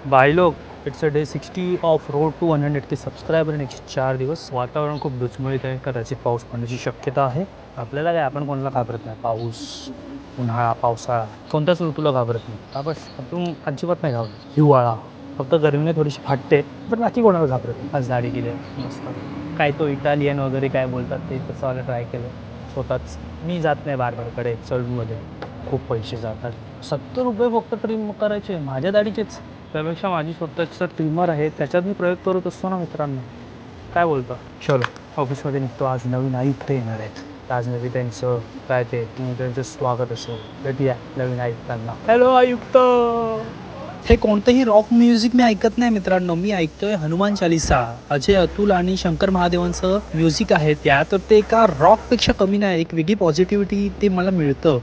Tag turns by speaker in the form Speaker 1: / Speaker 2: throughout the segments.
Speaker 1: Bye लोक, it's a day 60 of road to 180 subscriber in 4 दिवस. वातावरण खूप दुचमळीत आहे, कदाचित पाऊस पडण्याची शक्यता आहे. आपल्याला काय, आपण कोणाला घाबरत नाही. पाऊस, उन्हाळा, पावसाळा, कोणत्याच ऋतूला घाबरत नाही. आपण अजिबात नाही घाबरत. हिवाळा, फक्त गरमीने थोडीशी फाटते, पण बाकी कोणाला घाबरत नाही. आज गाडी गेली मस्त. काय तो इटालियन वगैरे काय बोलतात ते तसं वाला ट्राय केलं स्वतःच. मी जात नाही बार्बरकडे सलूनमध्ये, खूप पैसे जातात. 70 रुपये फक्त ट्रिम करायचे माझ्या दाढीचेच. त्यापेक्षा माझी स्वतःचं ट्रिमर आहे, त्याच्यात मी प्रयोग करत असतो ना मित्रांनो. काय बोलतो, चलो ऑफिसमध्ये निघतो. आज नवीन आयुक्त येणार आहेत. आज नवी त्यांचं काय ते त्यांचं स्वागत असेल. भेटूया नवीन आयुक्तांना. हॅलो आयुक्त.
Speaker 2: हे कोणतंही रॉक म्युझिक मी ऐकत नाही मित्रांनो, मी ऐकतोय हनुमान चालीसा. अजय अतुल आणि शंकर महादेवांचं म्युझिक आहे त्या, तर ते एका रॉक पेक्षा कमी नाही. एक वेगळी पॉझिटिव्हिटी ते मला मिळतं.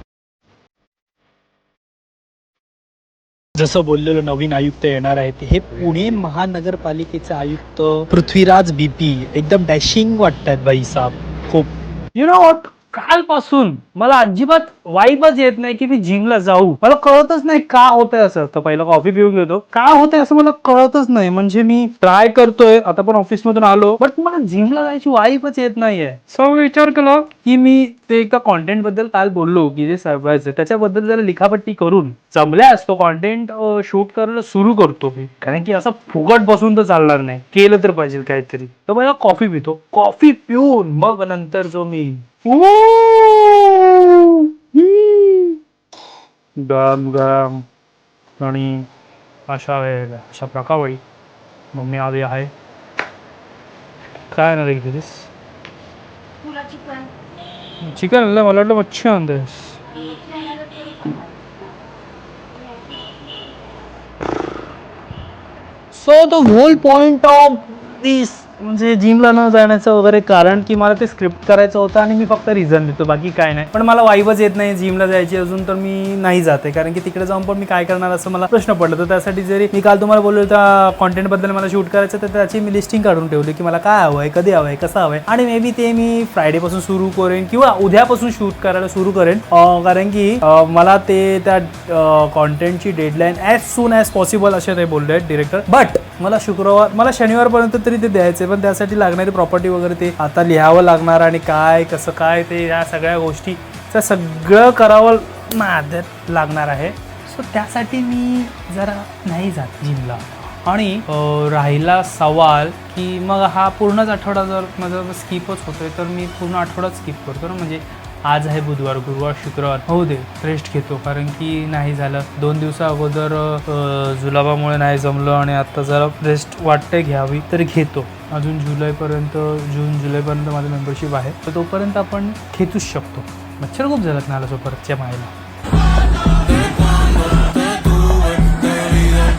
Speaker 2: जसं बोललेलं नवीन आयुक्त येणार आहेत, हे पुणे महानगरपालिकेचे आयुक्त पृथ्वीराज बीपी एकदम डॅशिंग वाटतात बाई साहेब. खूप
Speaker 1: यु नो व्हॉट, कालपासून मला अजिबात वाईबच येत नाही की मी जिमला जाऊ. मला कळतच नाही का होतंय असं. तर पहिला कॉफी पिऊन घेतो. का होतंय असं मला कळतच नाही. म्हणजे मी ट्राय करतोय, आता पण ऑफिस मधून आलो, बट मला जिमला जायची वाईबच येत नाहीये. सो विचार केला की मी ते एका कॉन्टेंट बद्दल काल बोललो की जे सरप्राईज त्याच्याबद्दल जरा लिखापट्टी करून जमल्यास तो कॉन्टेंट शूट करायला सुरू करतो मी. कारण की असं फुकट बसून तर चालणार नाही, केलं तर पाहिजे काहीतरी. तर मला कॉफी पितो. कॉफी पिऊन मग नंतर जो मी गरम गरम आणि अशा वेळेला अशा प्रकारे मम्मी आली आहे. काय नाही रे चिकन आणलं, मला वाटलं मच्छी आणतेस. So the whole point of this म्हणजे जिमला न जाण्याचं वगैरे कारण की मला ते स्क्रिप्ट करायचं होतं आणि मी फक्त रिझन देतो, बाकी काय नाही. पण मला वाईबच येत नाही जिमला जायची अजून, तर मी नाही जाते. कारण की तिकडे जाऊन पण मी काय करणार असं मला प्रश्न पडला. तर त्यासाठी जरी मी काल तुम्हाला बोललो त्या कॉन्टेंटबद्दल मला शूट करायचं, तर त्याची मी लिस्टिंग काढून ठेवली की मला काय हवं आहे, कधी हवं आहे, कसं हवं आहे. आणि मे बी ते मी फ्रायडेपासून सुरू करेन किंवा उद्यापासून शूट करायला सुरू करेन. कारण की मला ते त्या कॉन्टेंटची deadline as soon as possible असे ते बोलले आहेत डिरेक्टर. बट मला शनिवारपर्यंत तरी ते द्यायचे, पण त्यासाठी लागणारी प्रॉपर्टी वगैरे ते आता लिहावं लागणार आणि काय कसं काय ते या सगळ्या गोष्टीचं सगळं करावं लागणार आहे. सो त्यासाठी मी जरा नाही जात जिमला. आणि राहिला सवाल की मग हा पूर्णच आठवडा जर माझा स्किपच होतोय, तर मी पूर्ण आठवडाच स्किप करतो ना. म्हणजे आज आहे बुधवार, गुरुवार, शुक्रवार, हो दे रेस्ट घेतो. कारण की नाही झालं 2 दिवसा अगोदर जुलाबामुळे नाही जमलं आणि आता जरा रेस्ट वाटते घ्यावी तर घेतो. अजून जून जुलैपर्यंत माझं मेंबरशिप आहे, तर तोपर्यंत आपण खेचूच शकतो. मच्छर खूप झालं ना आला परतच्या मायला.